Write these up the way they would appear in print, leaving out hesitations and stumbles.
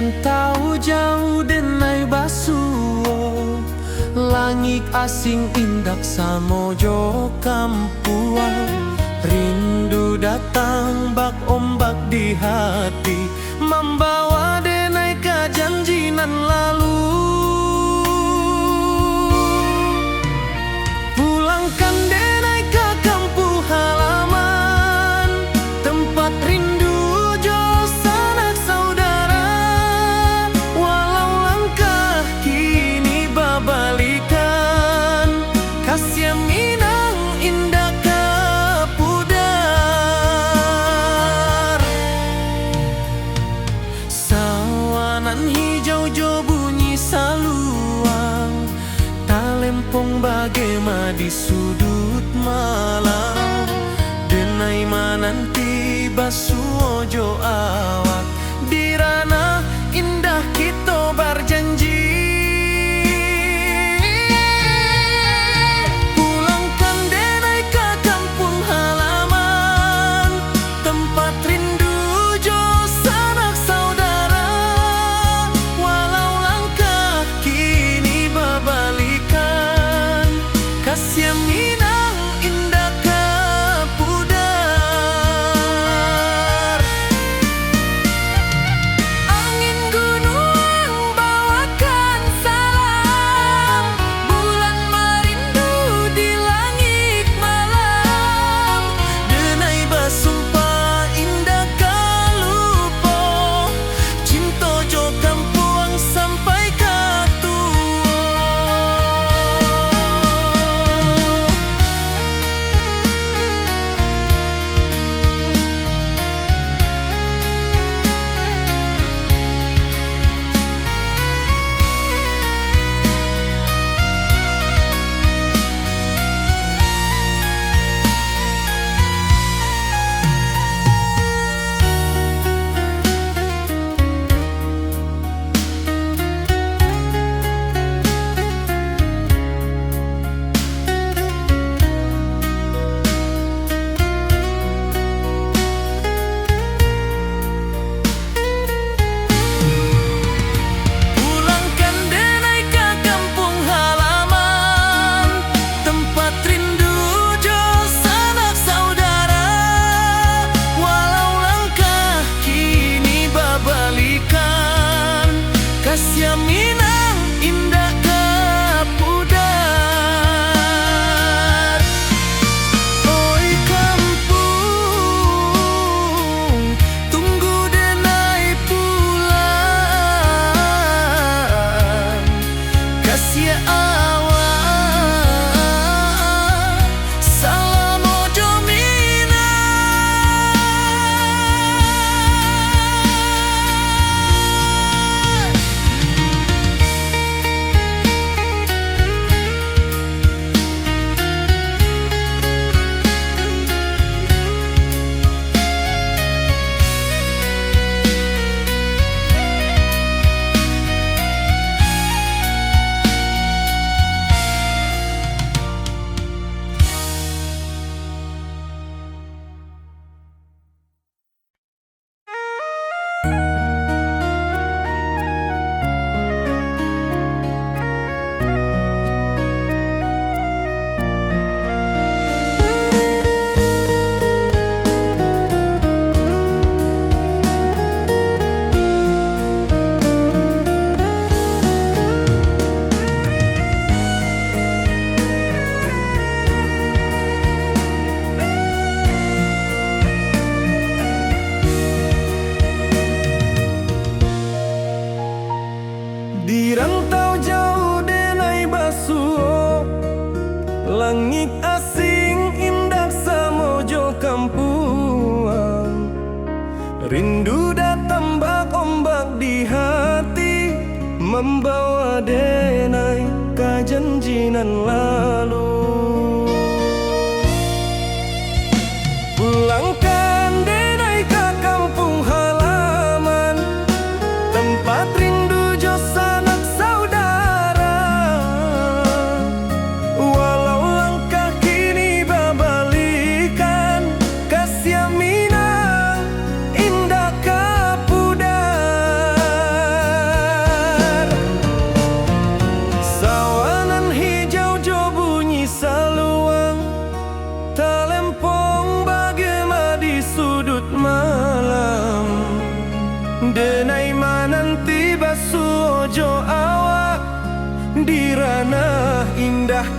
rantau jauh denai basuo, langit asing indak samojo kampuan. Rindu datang bak ombak di hati, membawa denai kejanjinan lalu. Pulangkan denai ke kampung halaman, tempat rindu jo sanak saudara. Walau langkah kini babalikan, kasih minang indah kapudar. Sawanan hijau jo bunyi saluang, talempong bagema di sudut malam. Denai mananti basuo jo awak, di ranah indah kita berjanji. Pulangkan denai ke kampung halaman, tempat rindu jo sanak saudara. Walau langkah kini babalikan, kasih minang indah kapudar. Angin gunung bawakan salam, bulan merindu di langit malam. Denai basumpah indah kalupo, cinta jo kampuang sampai katua. Pulangkan denai ke kampung halaman, tempat rindu jo sanak saudara. Walau langkah kini babalikan, kasih minang indah kapudar. Oi kampung, tunggu denai pulang. Kasih awak, salam ojo minang. Di rantau jauh denai basuo, langit asing indah samojo kampuang. Rindu datang bak ombak di hati, membawa denai kejanjinan lalu. Pulangkan denai ke kampung halaman, tempat rindu jo sanak saudara. Walau langkah kini babalikan, kasih minang indah kapudar.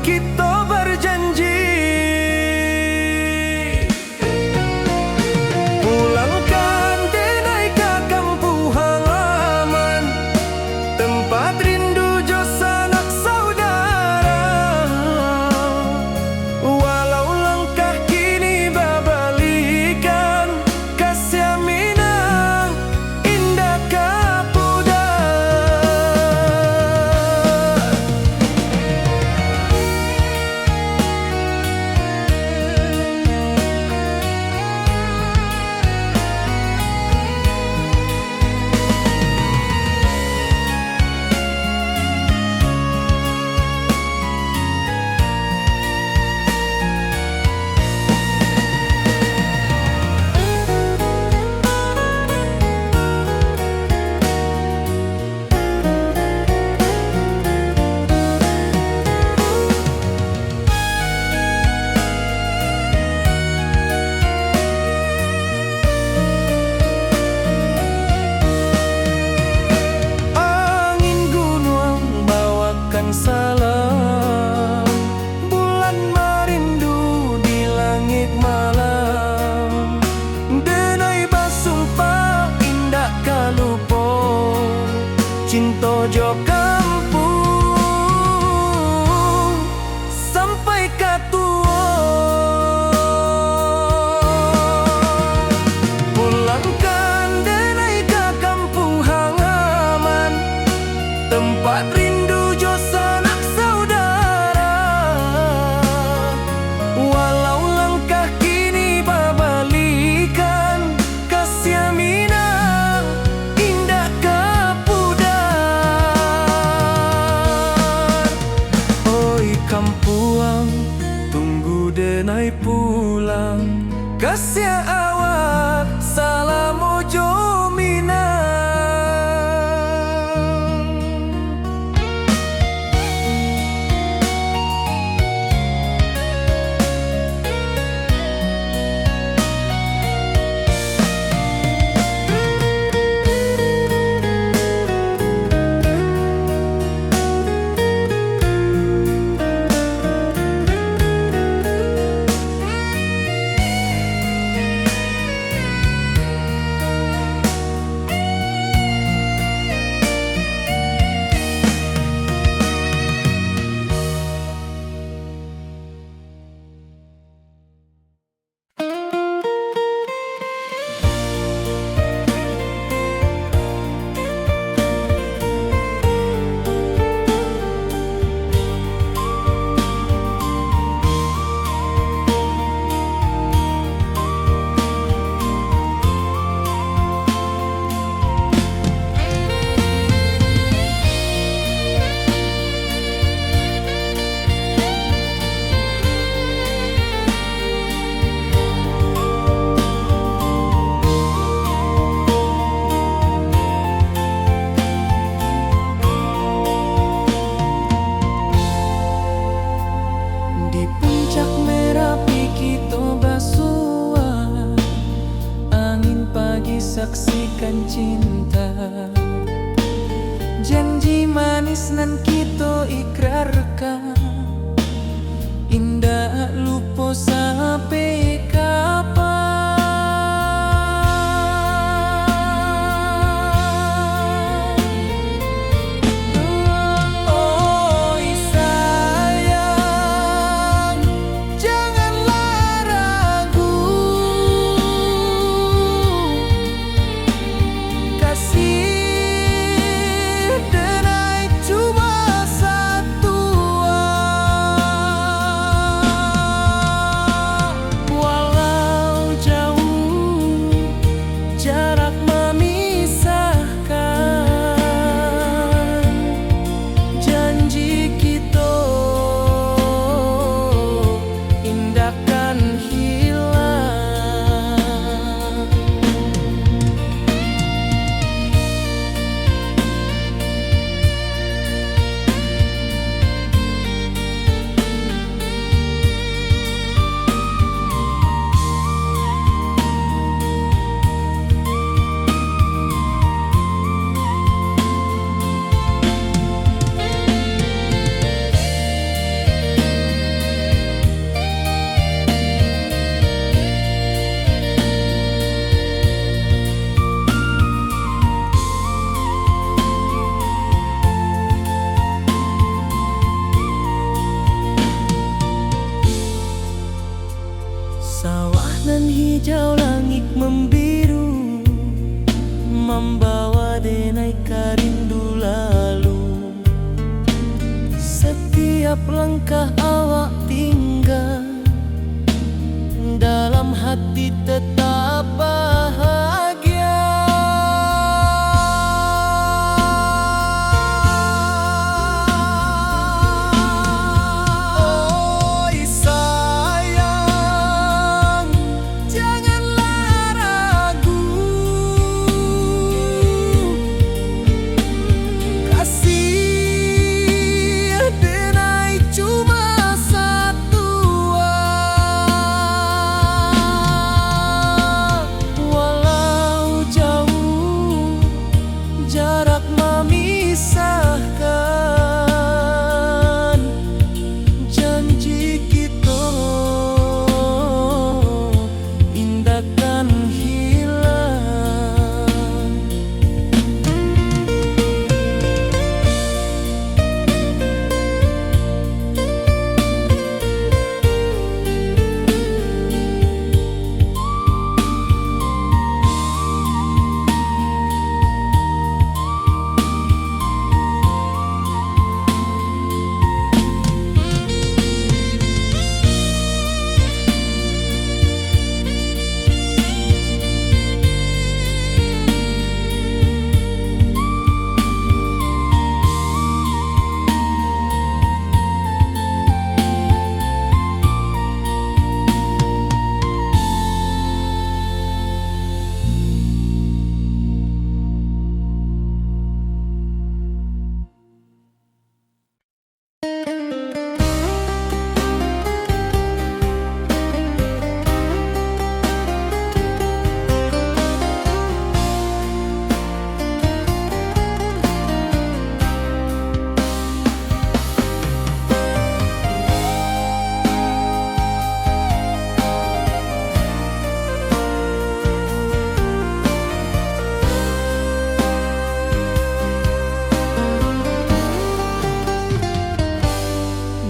kita berjanji. Pulangkan denai ke kampung halaman, tempat rindu jo sanak saudara. Walau langkah kini babalikan, kasih minang indah kapudar. Salam bulan merindu di langit malam, denai basumpah indah kalupo, cinta jo kampung sampai katua. Pulangkan denai ke kampung halaman, tempat rindu jo sanak saudara. Walau langkah kini babalikan, kasih minang indah kapudar. Oi kampuang, tunggu denai pulang, kasih awak salam ojo minang. Saksikan cinta, janji manis nan kita ikrarkan, indah lupa sampai kapan. Oi sayang, janganlah ragu, kasih denai cuma satu Nan hijau langit membiru, membawa denai rindu lalu. Setiap langkah awak tinggal, dalam hati tetap bahagia. Oi sayang, janganlah ragu. Kasih denai cuma satu. Walau jauh jarak memisahkan, janji kita indahkan hilang.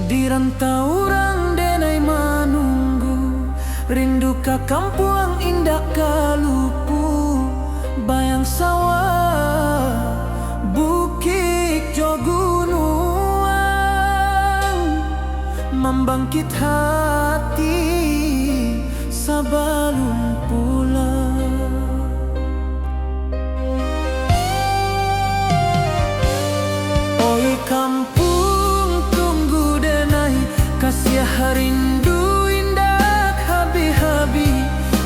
Di rantau orang denai menunggu, rindu ka kampung indah kalupu. Bayang sawah, bukit jo gunung, membangkit hati sebelum pulang. Oi kampung tunggu denai, kasih rindu indah habi-habi.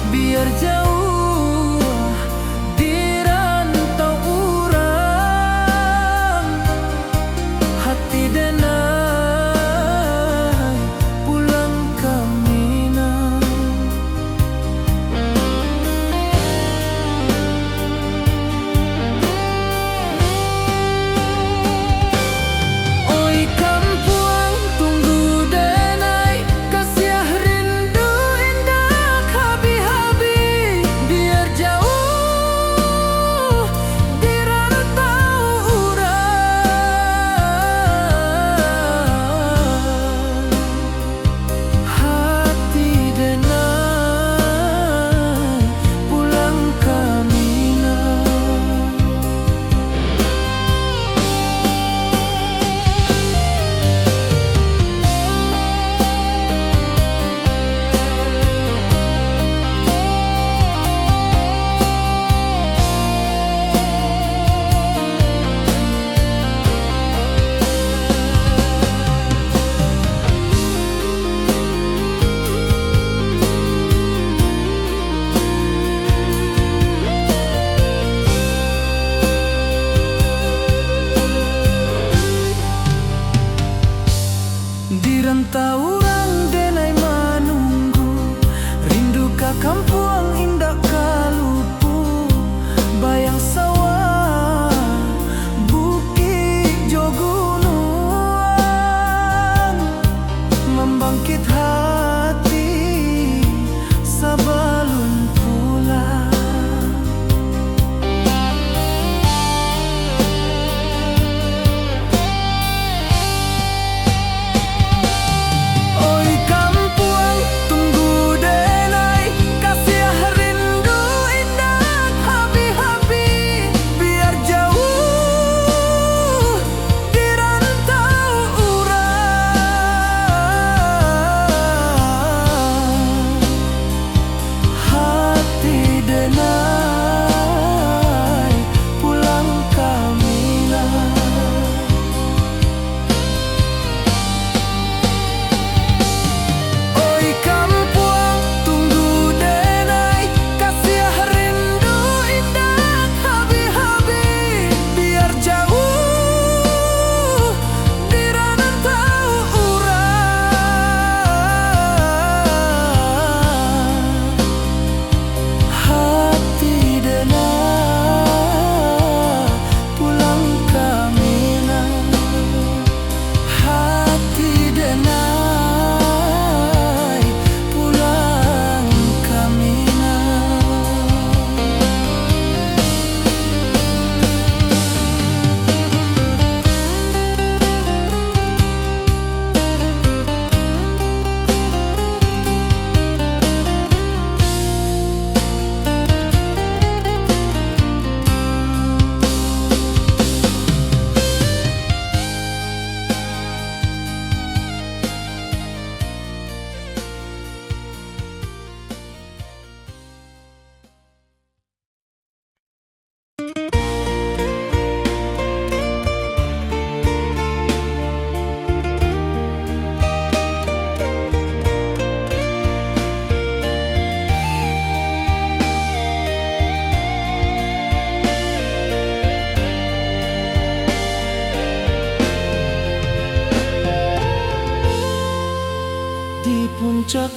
Biar jauh di rantau urang, hati denai pulang ke Minang.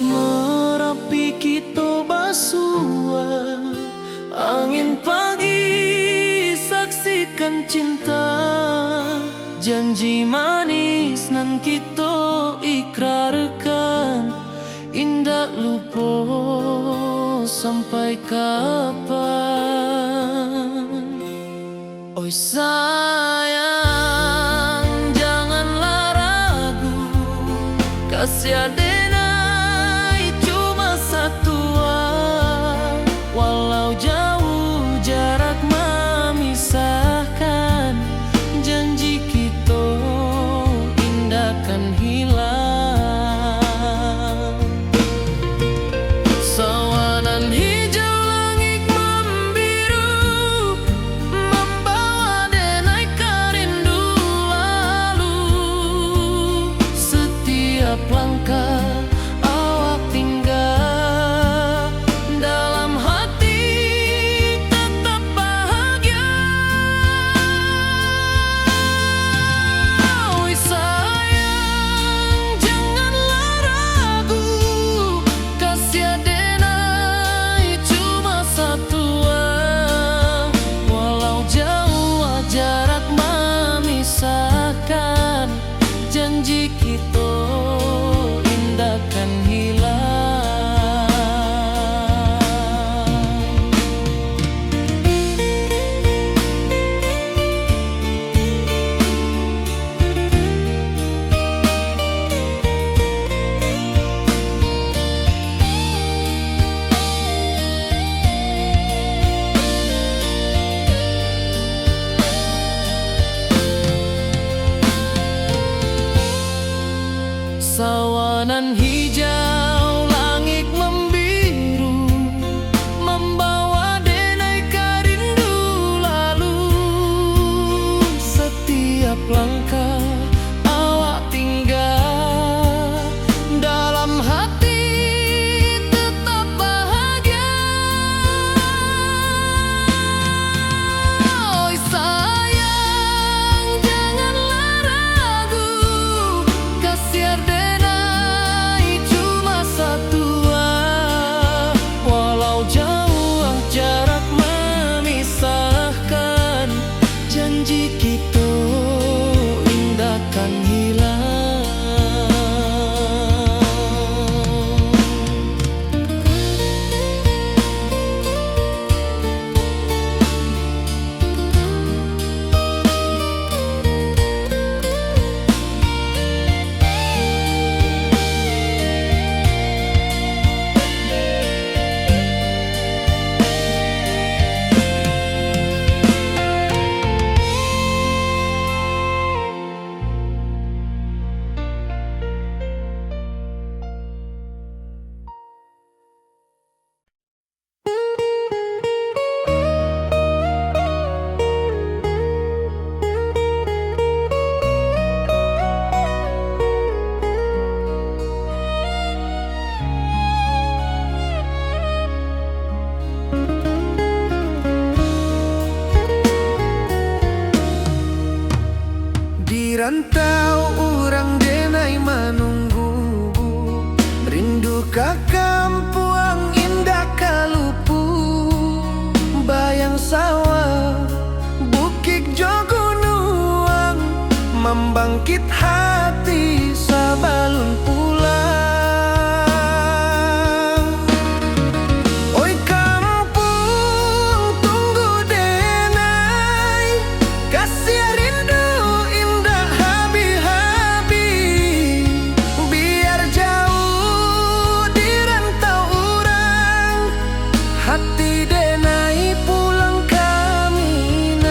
Merapi kita basua, angin pagi saksikan cinta. Janji manis nan kita ikrarkan, indah lupa sampai kapan. Oi sayang, janganlah ragu, kasih adenai cuma satu. Walau jauh jarak memisahkan, janji kita indah kan hilang. Sawanan hijau langit membiru, membawa denai kerindu lalu. Setiap langkah awak tinggal, dalam hati tetap bahagia. Oi sayang, janganlah ragu, kasih adenai cuma satu. Walau jauh jarak memisahkan, janji kita indah kan hilang. Sawanan hijau langit membiru, membawa denai kerindu lalu. Setiap langkah awak tinggal, dalam hati tetap bahagia. Oi sayang, janganlah ragu, kasih adenai cuma satu. Walau jauh jarak memisahkan, janji kita indah kan hilang. Di rantau orang denai menunggu, rindu ka kampung indah kalupu. Bayang sawah, bukit jogunuang, membangkit hati sabalun pulang. Oi kampung tunggu denai, kasih rindu indah habi-habi. Biar jauh di rantau orang, hati denai pulang ke Minang.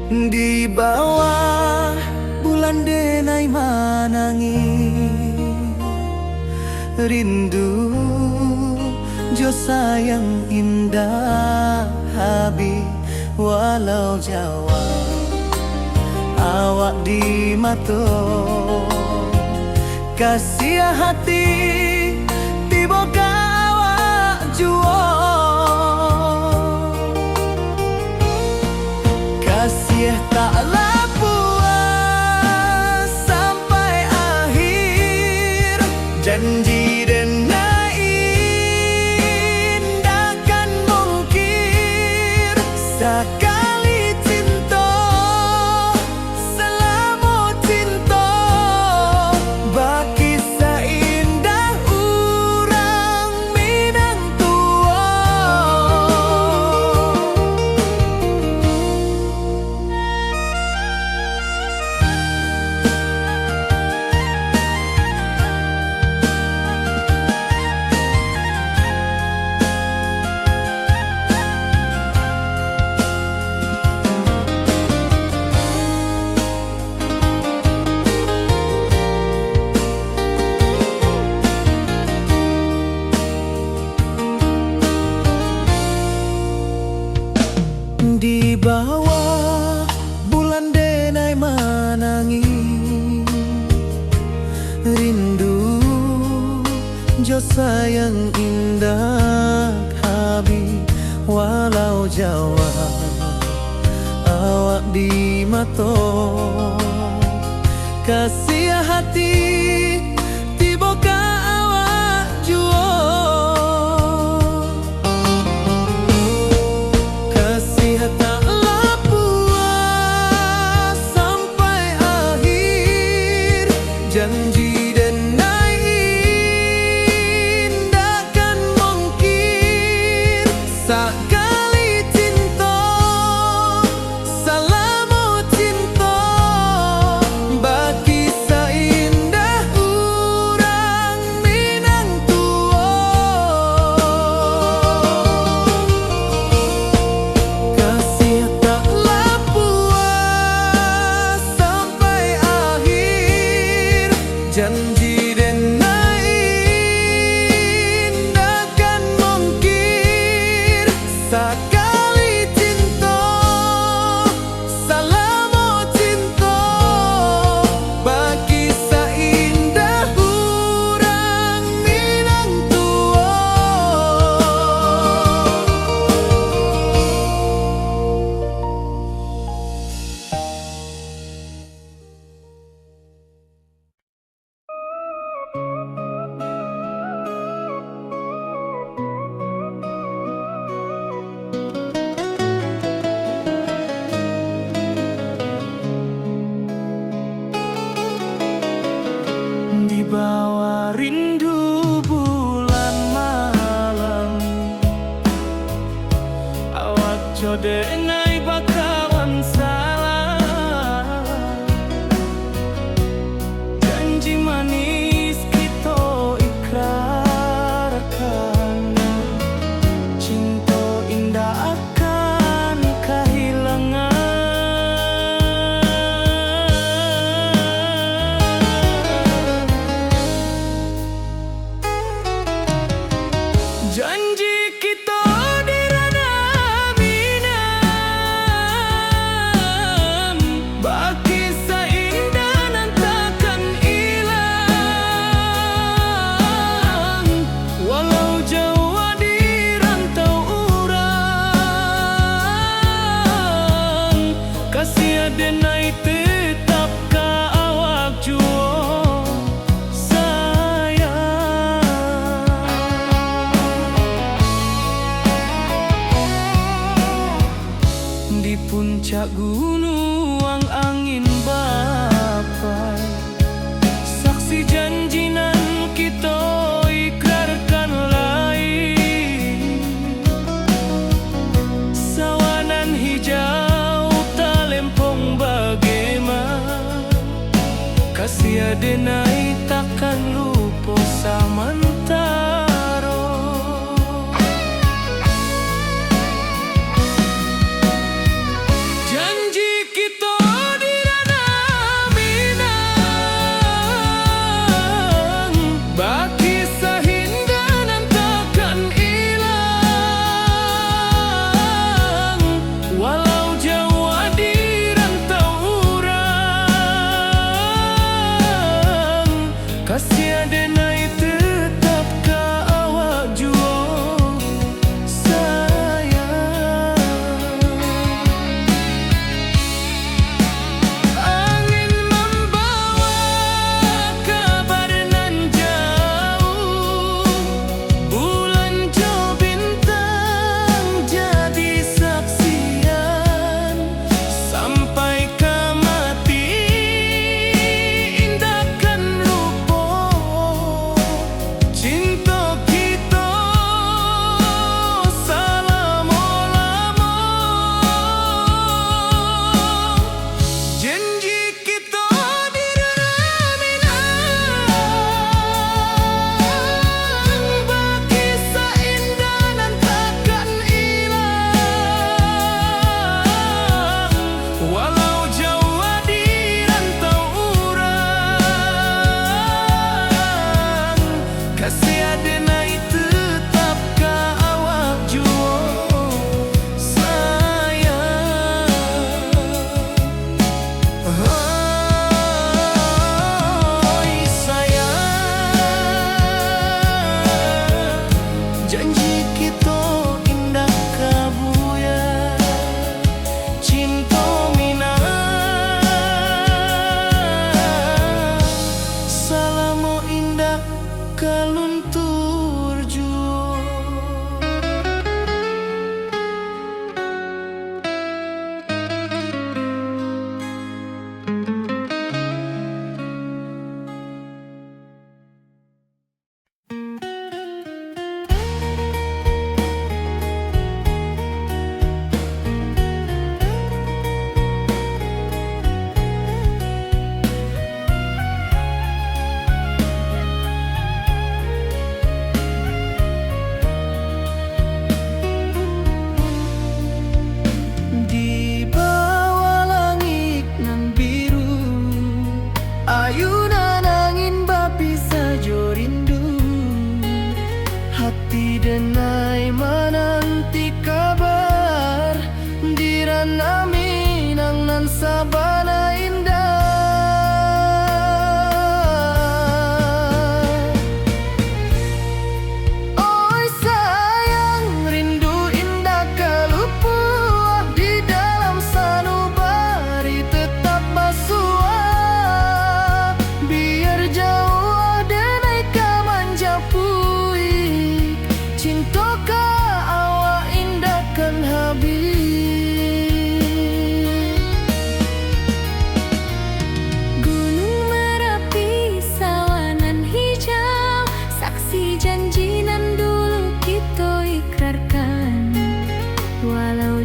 Di bawah bulan denai manangi rindu jo sayang indah habi walau Jawa awak di mato kasih hati tiba awak juo kasih taklah puas sampai akhir janji denai indakan mungkir sekali cinta selama cinta baki seindah urang Minang tua. Di bawah bulan denai manangi rindu jo sayang indah habi walau Jawa awak di mato kasih hati tiba ka awak juo taklah puas sampai akhir janji denai indakan mungkir sekali cinta selama cinta baki seindah urang Minang tua. Kasih taklah puas sampai akhir janji denai indakan mungkir sekali cinta selama cinta baki seindah urang Minang tua. Di bawah rindu bulan malam awak jodenai bakawan salah janji manis kita ikrarkan cinta indah akan kehilangan janji kita di ranah Minang baki seindah nan takkan hilang walau Jawa di rantau urang kasih denai tetap ka awak juo sayang. Di puncak gunung angin bapai saksi janji nan kita ikrarkan lain sawanan hijau talempong bagaimana kasih denai takkan lupa samantara janji kita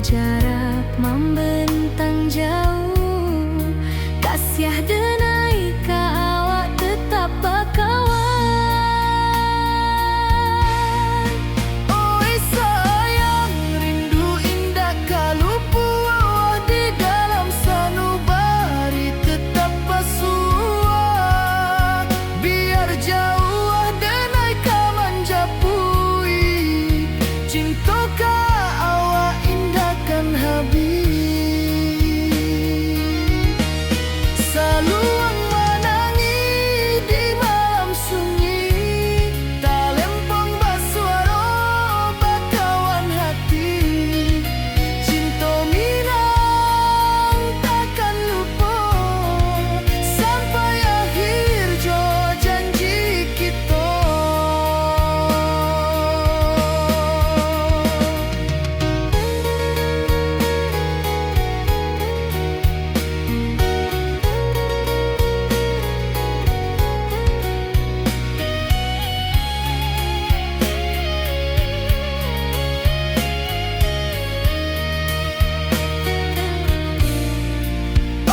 jarak membentang jauh, kasiah denai ka awak tetap bakawan. Oi sayang, rindu indah kalupu awak di dalam sanubari tetap basuah. Biar jauh denai ka manjapui, cinta ka awak indahkan habis. Saluang menangi di malam sunyi, talempong basuaro bakawan hati. Cinta minang takkan lupa sampai akhir jo janji kita.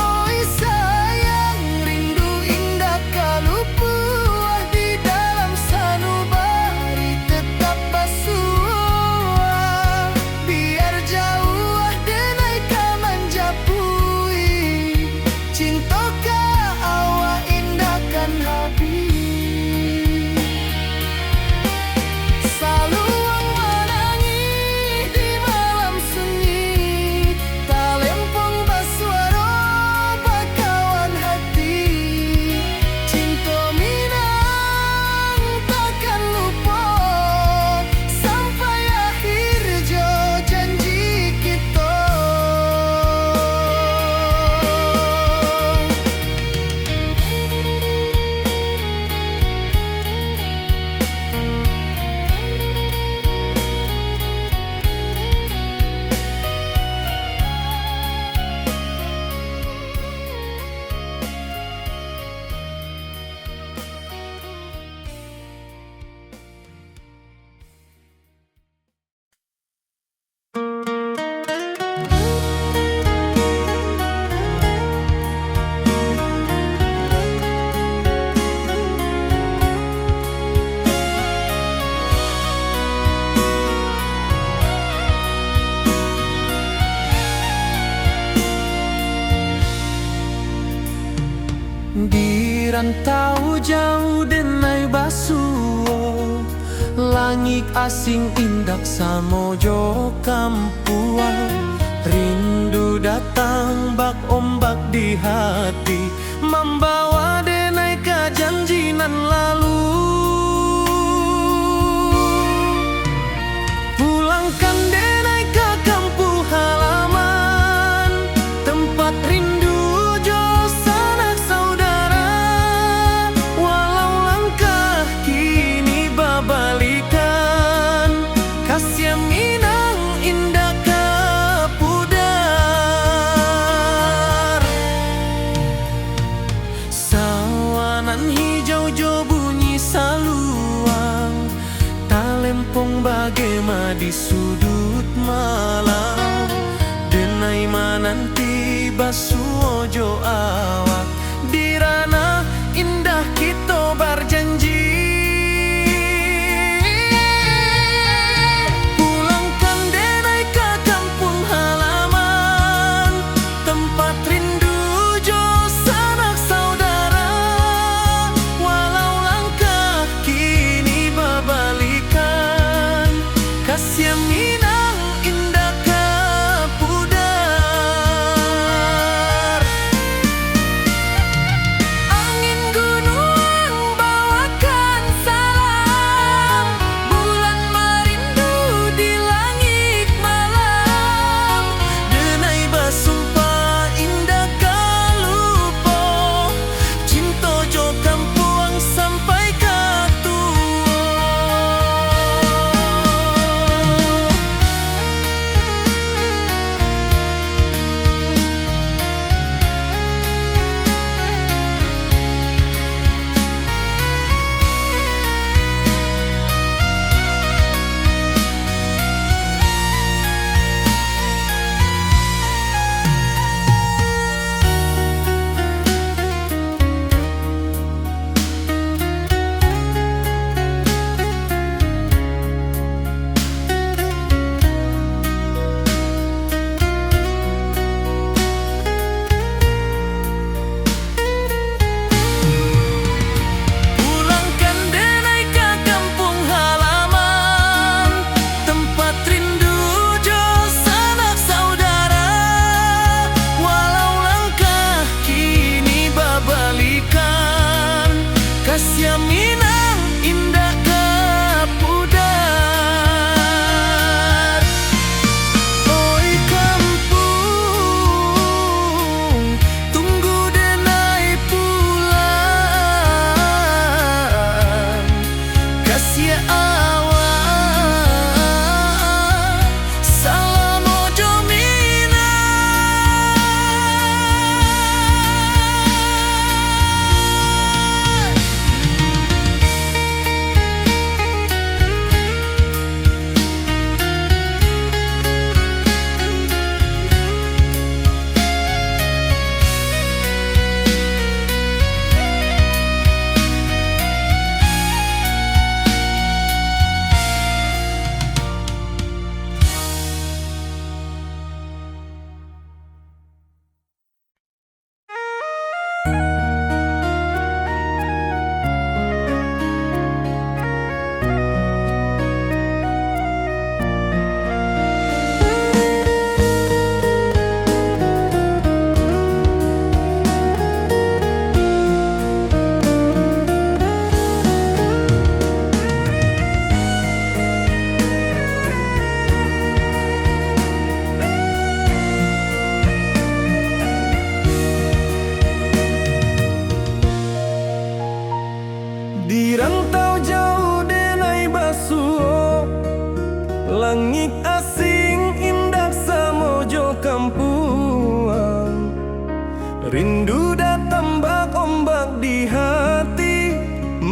Oi sayang, rindu indah kalupu di dalam sanubari tetap basuah. Biar jauh denai ka manjapui, cinta ka awak indahkan habis. Saluang menangi di malam sunyi, talempong basuaro bakawan hati. Cinta minang takkan lupa sampai akhir jo janji kita. Di rantau jauh denai basuo, langit asing indak samojo kampuan. Rindu datang bak ombak di hati, membawa denai ka janji nan lalu. Pulangkan denai ke kampung halaman, tempat rindu jo sanak saudara. Walau langkah kini babalikan, kasih minang indah ka pudar. Sawanan hijau jo bunyi saluang, talempong bagema di sudut malam. Denai mananti basuo jo awak, di ranah indah kita berjanji. Pulangkan denai ke kampung halaman, tempat rindu jo sanak saudara. Walau langkah kini babalikan, kasih minang indah ka pudar.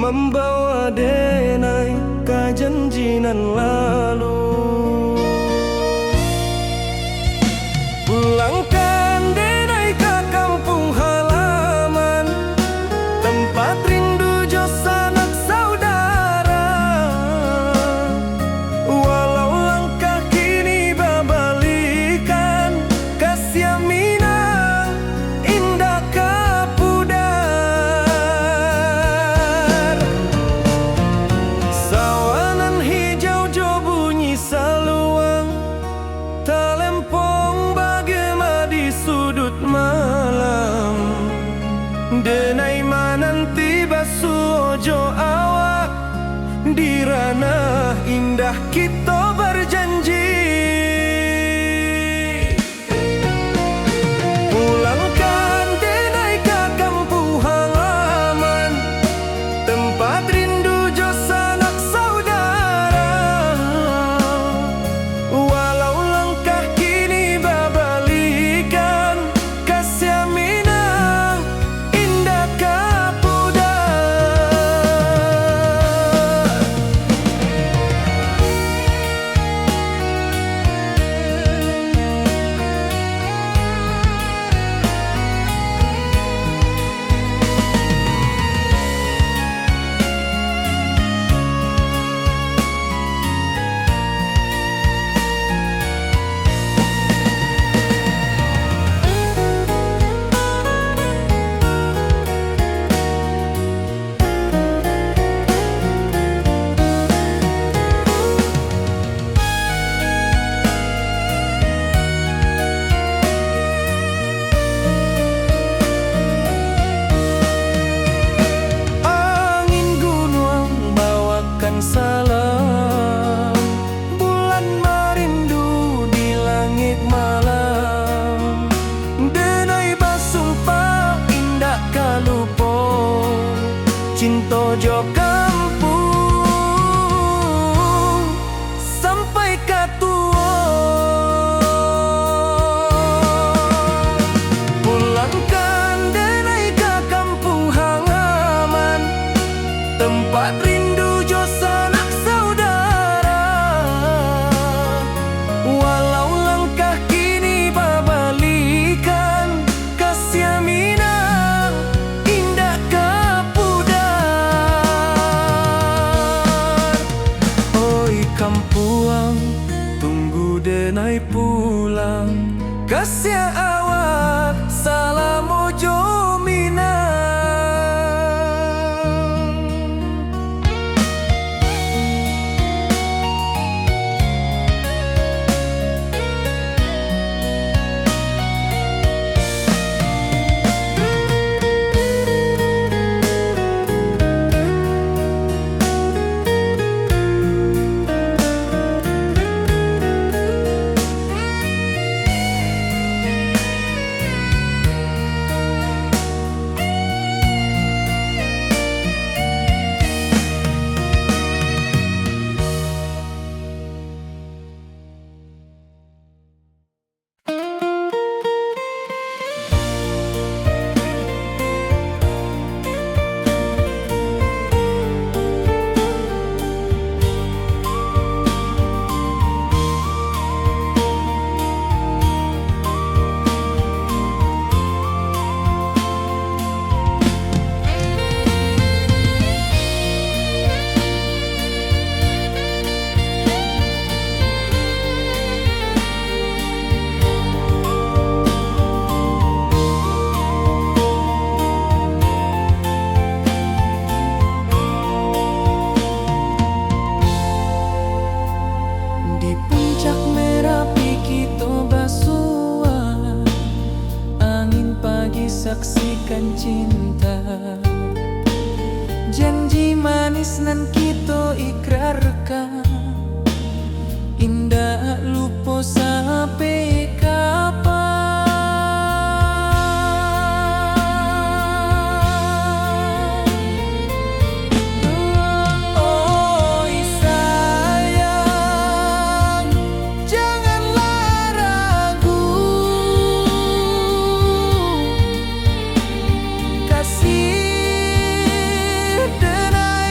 membawa denai ke janjinan lalu. Pulangkan denai ke kampung halaman, tempat rindu jo sanak saudara. Walau langkah kini babalikan, kasih Minang indah kapudar. Sawanan hijau jo bunyi saluang, talempong bagema di sudut malam. Denai mananti basuh ojo awak, di ranah indah kita berjanji. Pulangkan denai ke kampung halaman, tempat rindu jo sanak saudara. Walau langkah kini babalikan, kasih Minang indah kapudar. Angin gunung bawakan salam, bulan merindu di langit malam. Denai basumpah indah kalupo, cinta jo kampung sampai katua. Pulangkan denai ke kampung halaman, tempat rindu jo sanak saudara. Walau langkah kini babalikan, kasih Minang indah kapudar. Oi kampuang, tunggu denai pulang, kasih awak salam ojo Minang. Di puncak Merapi kita basua, angin pagi saksikan cinta. Janji manis nan kita ikrarkan, indah lupa sampai kapan. Oi sayang, janganlah ragu, kasih denai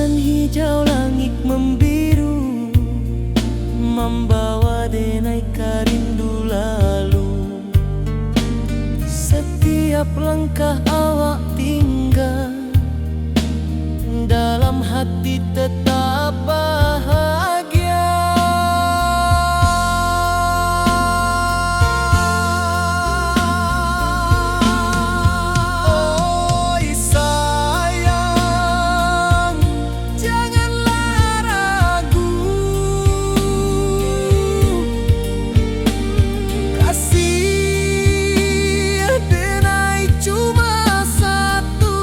dan hijau langit membiru, membawa denai rindu lalu. Setiap langkah awak tinggal, dalam hati tetap bahagia. Oi sayang, janganlah ragu, kasih denai cuma satu.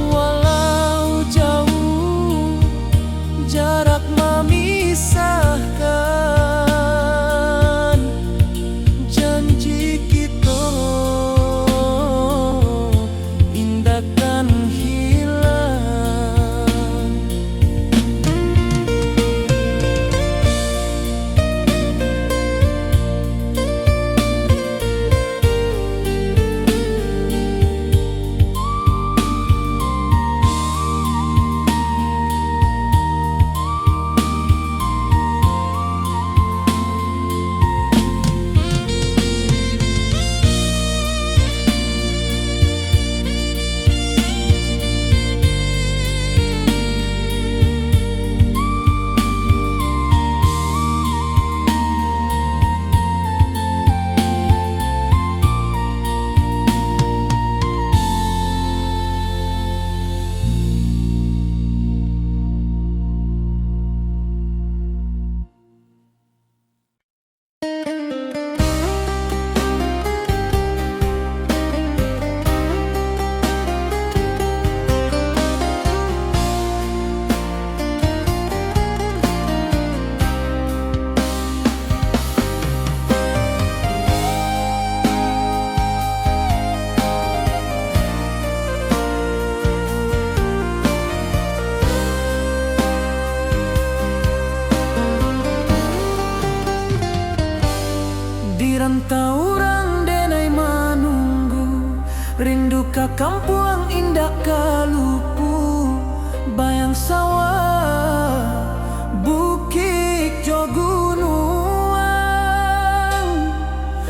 Walau jauh jarak memisahkan, janji kita indahkan hilang. Di rantau orang denai menunggu, rindu ka kampung indah kalupu, bayang sawah bukit jo gunung,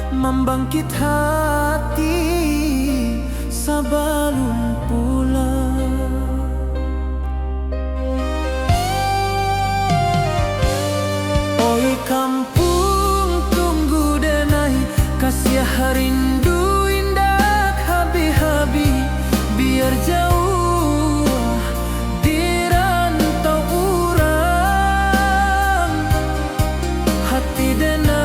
membangkit hati sebelum pulang. Oi kampung tunggu denai, kasih rindu indah habi-habi, biar jauh di rantau urang, hati denai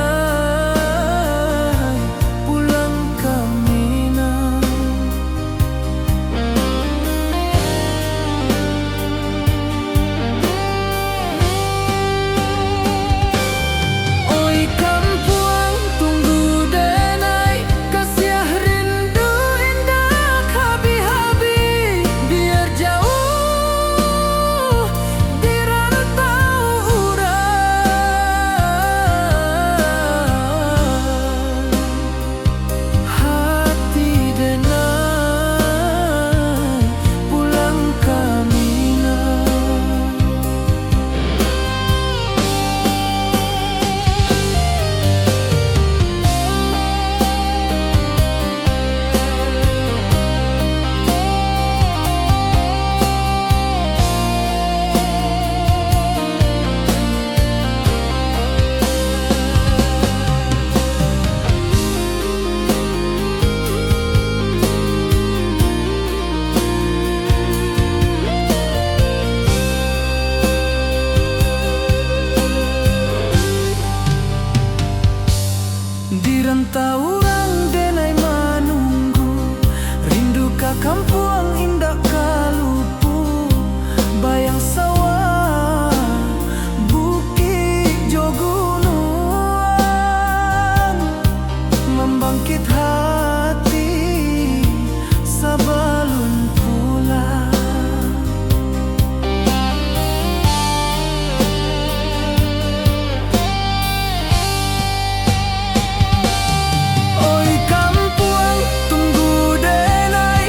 pulang ke Minang. Oi kampung tunggu denai, kasih rindu indah habi-habi, biar jauh di rantau urang, hati denai pulang ke Minang. Di rantau orang denai menunggu, rindu ka kampung indah kalupu, bayang sawah bukit jo gunung, membangkit hati sebelum pulang. Oi kampung tunggu denai,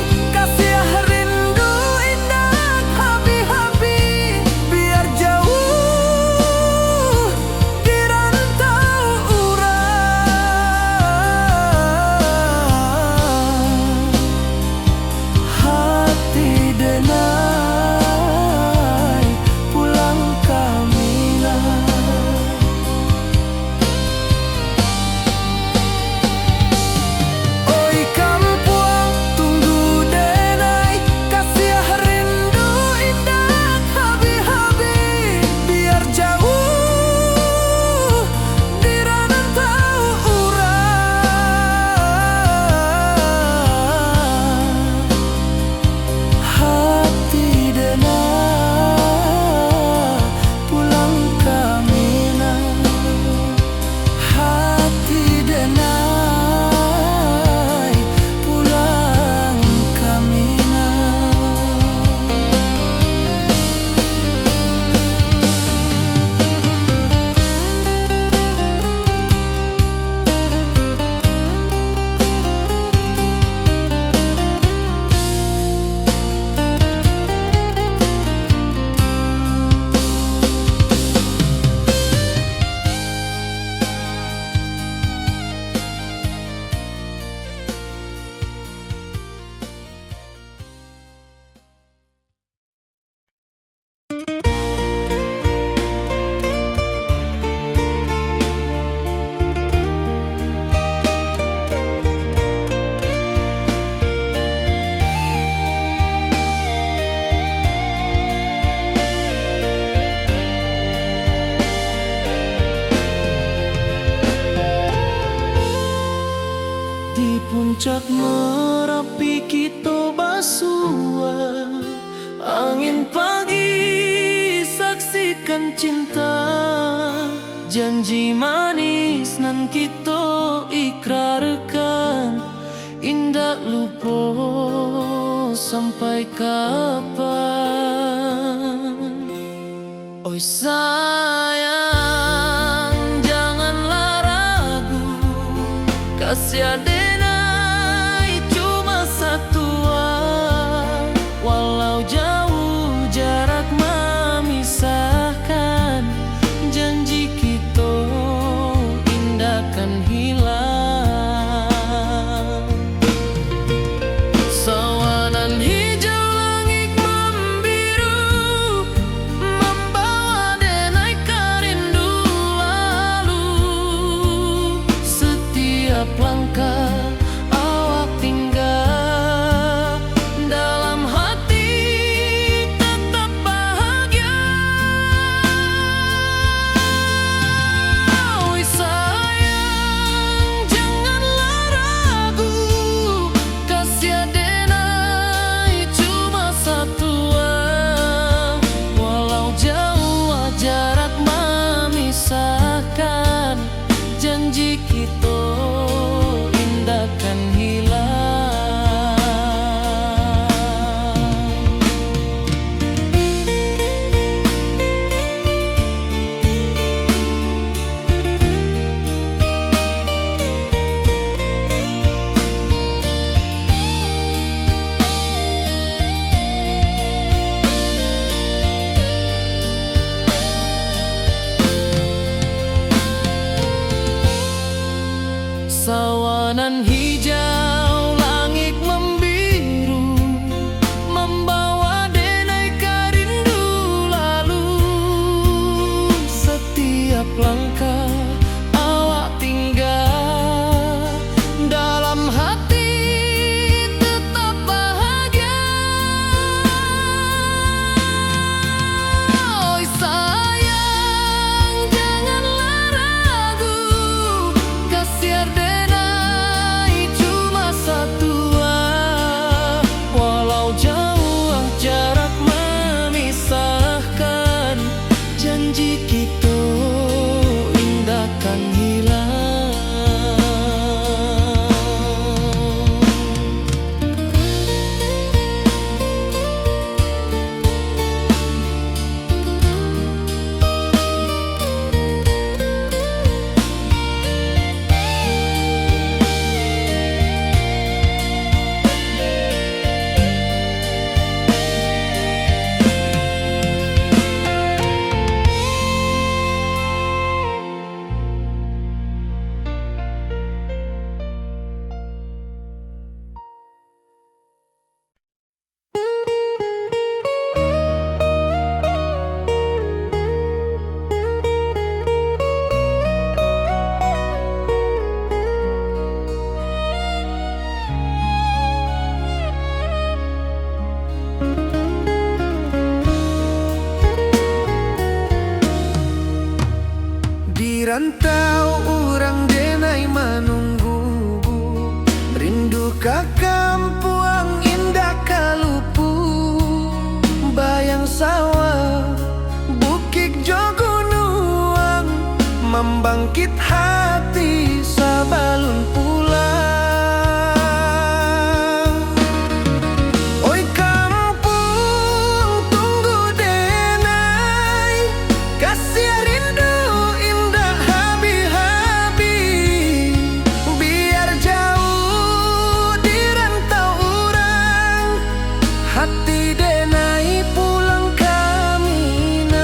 Merapi kita basua, angin pagi saksikan cinta. Janji manis nan kita ikrarkan, indah lupa sampai kapan. Oi sayang, janganlah ragu, kasih adenai cuma satu. Walau jauh jarak memisahkan, janji kita indah kan hilang. Sawanan hijau langit membiru, membawa denai kerindu lalu. Setiap langkah awak tinggal, dalam hati tetap bahagia. Oi sayang, janganlah ragu, kasih adenai cuma satu. Walau jauh jarak memisahkan, janji kita indah kan hilang. Sawanan hijau langit membiru, membawa denai kerindu lalu. Setiap langkah awak tinggal, dalam hati tetap bahagia. Oi sayang, janganlah ragu, kasih adenai cuma satu. Walau jauh jarak memisahkan, janji kita indah kan hilang. Di rantau orang denai menunggu, rindu ka kampuang indah kalupu. Bayang sawah, bukit jo gunung, membangkit hati sabalun pulang. Oi kampung tunggu denai, kasih rindu indah habi-habi. Biar jauh di rantau orang, hati denai pulang ke Minang.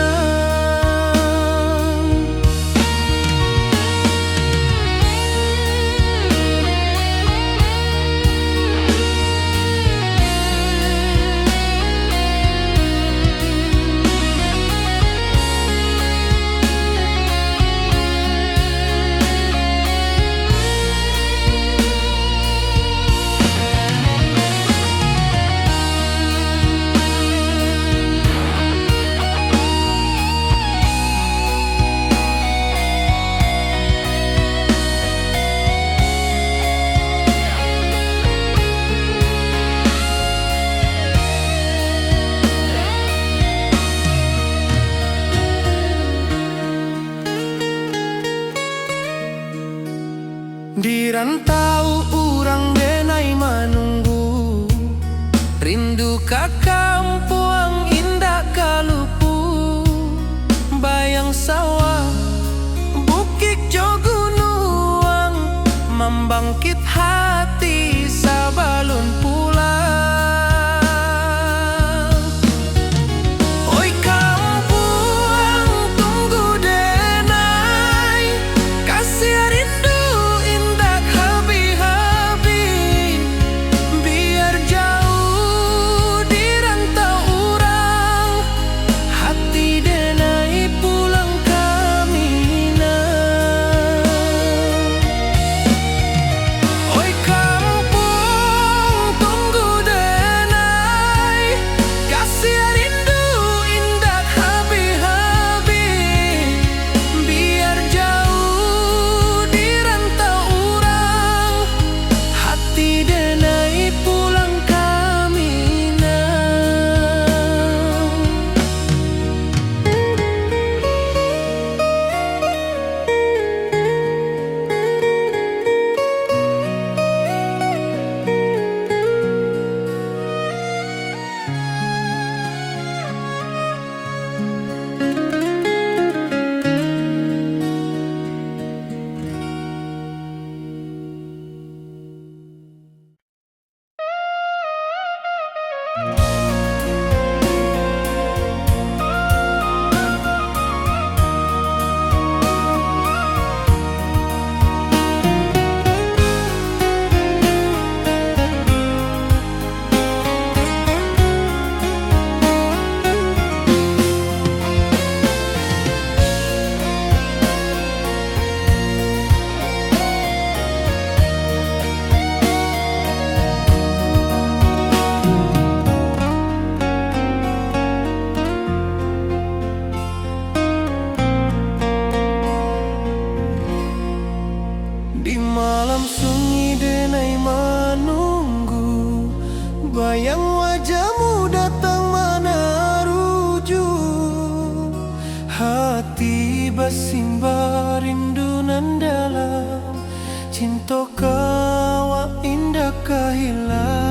Duka kampuang indah kalupu, bayang sawah bukit jo gunung, membangkit hati sabalun pulang. Oi kampuang tunggu denai, kasih rindu indah habi-habi, biar jauh di rantau urang, hati denai pulang kamina. Oi kampung tunggu denai, kasih rindu indah habi-habi, biar jauh di rantau urang, hati denai pulang kamina. Di malam sunyi denai menunggu, bayang wajahmu datang meneruju, hati bersimbar rindu nan dalam, cinta kawa indah kehilang.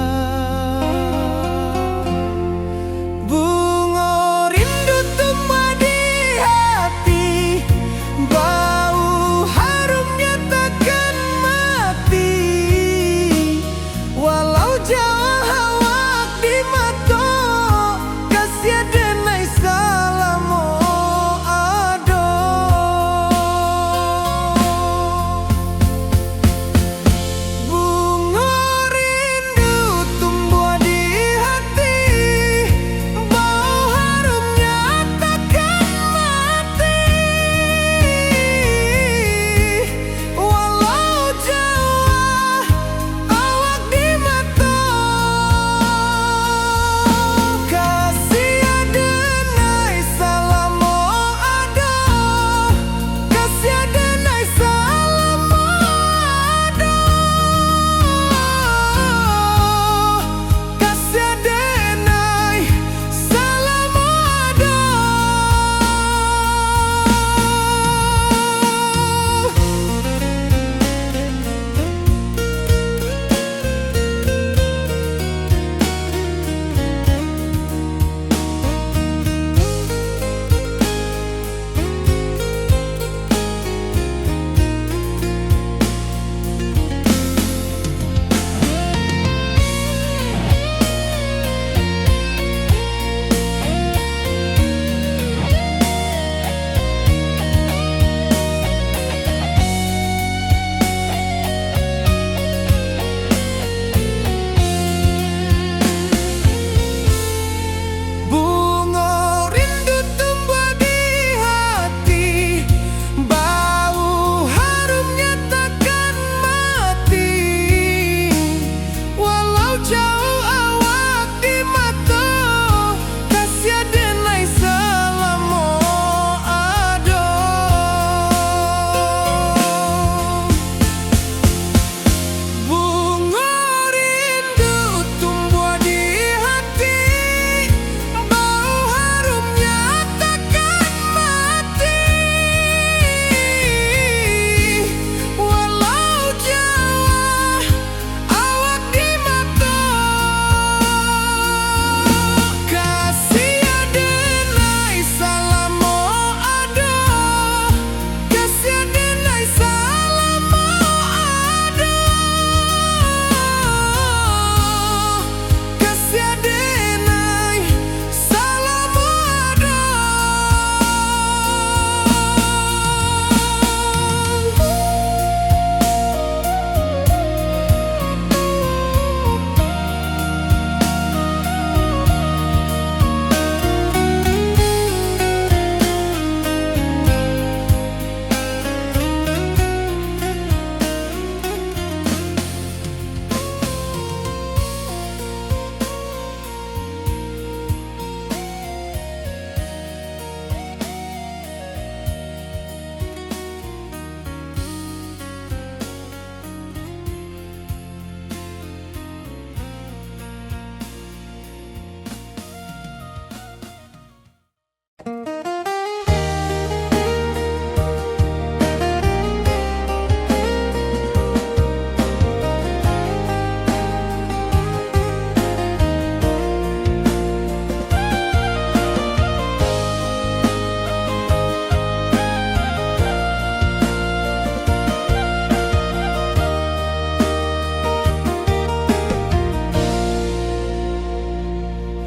Bunga rindu tumbuh di hati, bau harumnya takkan mati, walau jauh awak di mata, kasih denai salamo ado. Bu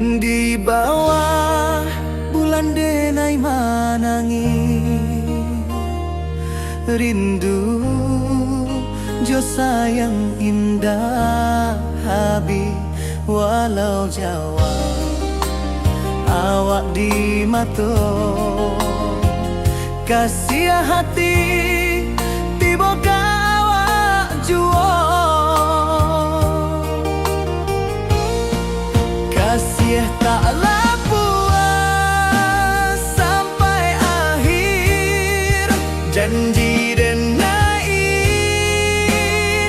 Di bawah bulan denai manangi rindu jo sayang indah habi walau Jawa awak di mato kasih hati tiba ka awak juo kasih taklah puas sampai akhir janji denai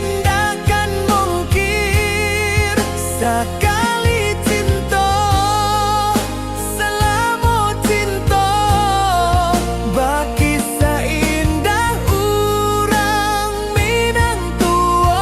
indahkan mungkir sekali cinta selama cinta baki seindah urang Minang tua.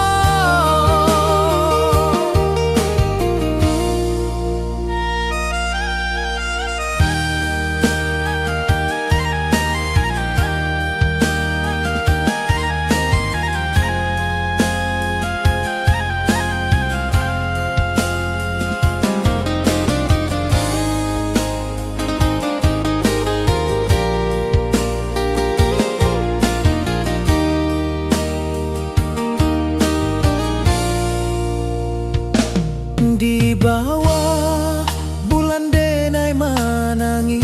Di bawah bulan denai manangi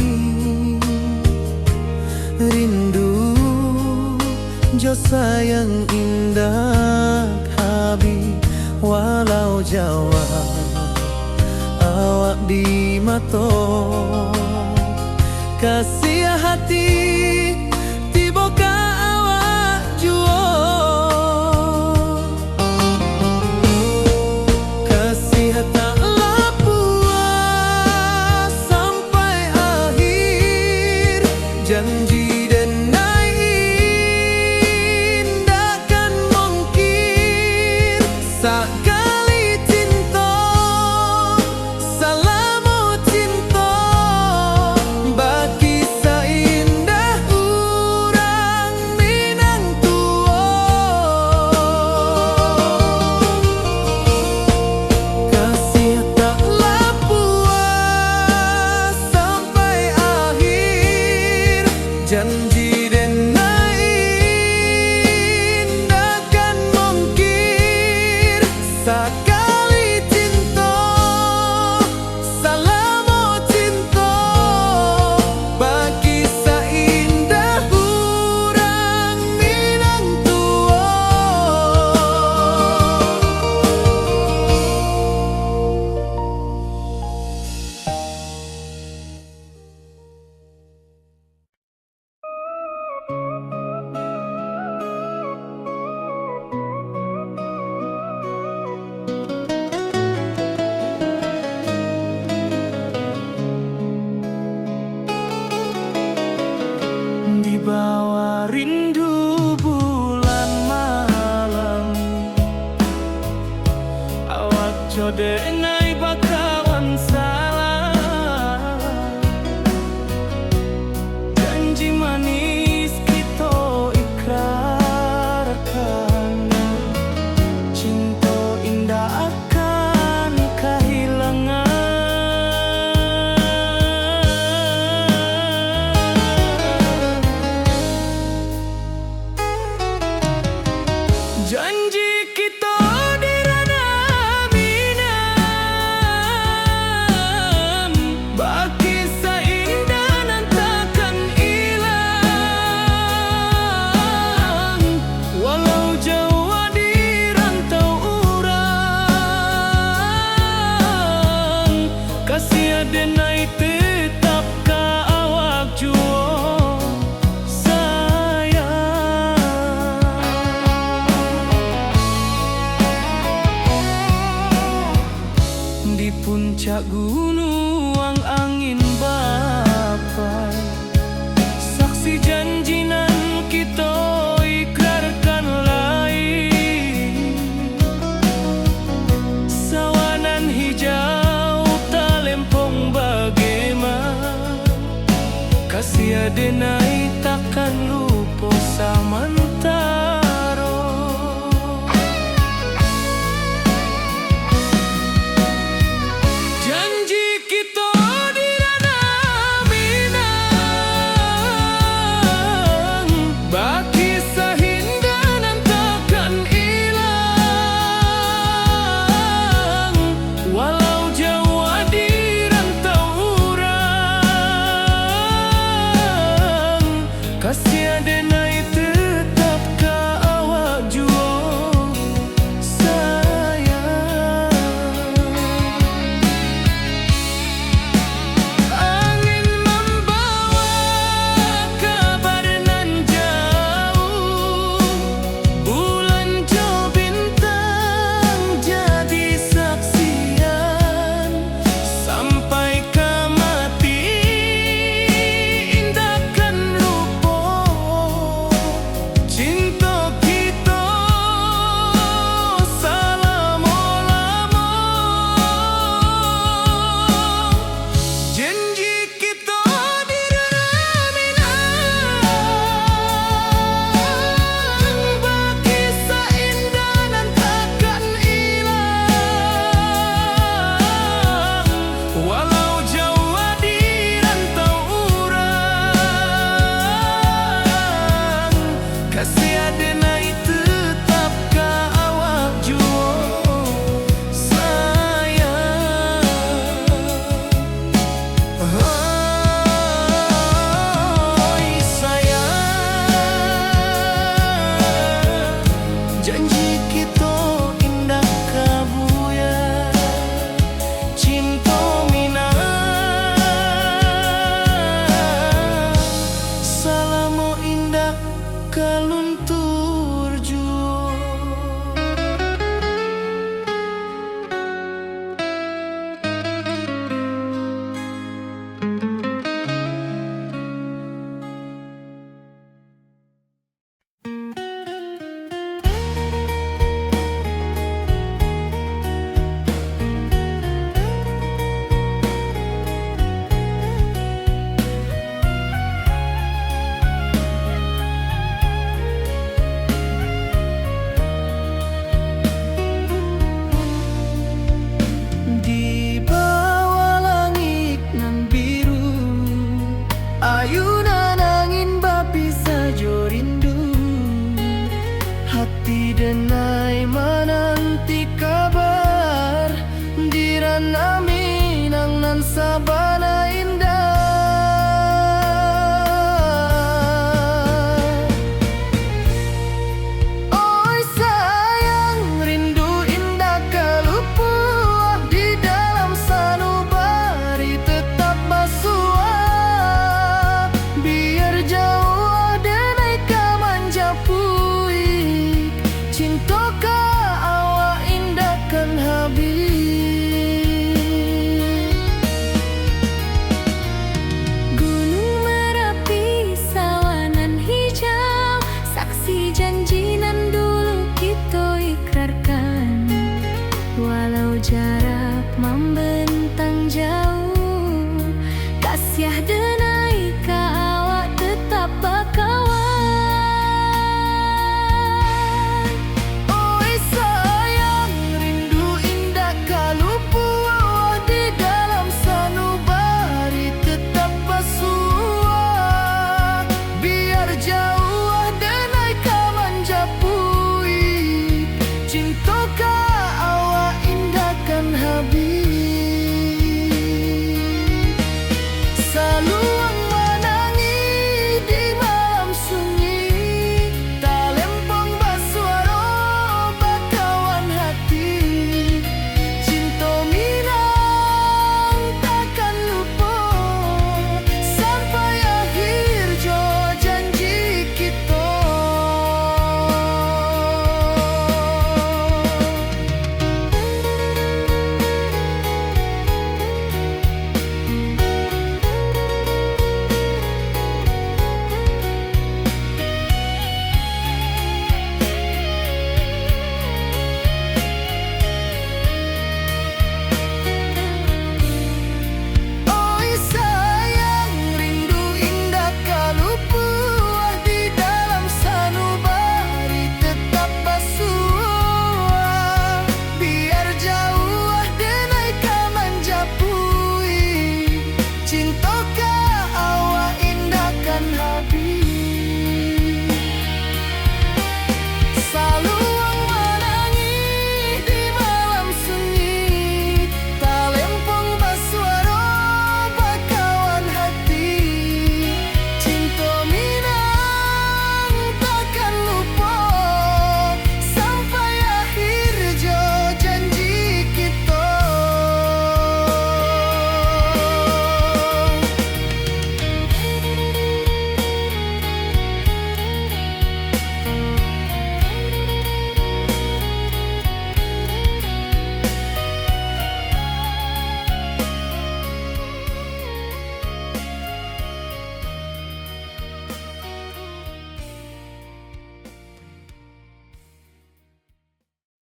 rindu jo sayang indah habi walau Jawa awak di mato kasih hati tiba ka awak juo kasih taklah puas sampai akhir janji denai indahkan mungkir sekali cinta selama cinta baki seindah urang Minang tua kasih taklah puas sampai akhir janji denai indahkan mungkir sekali cinta selama cinta baki seindah urang Minang tua. Di bawah rindu bulan malam awak jodenai bakawan salah janji manis kita ikrarkan cinta indah akan kehilangan janji kita di ranah Minang baki seindah nan takkan hilang walau jauh di rantau urang kasih denai tetap ka awak juo sayang. Di puncak gunung angin bapai saksi janji nan kita ikrarkan lain sawanan hijau talempong bagaimana kasih adena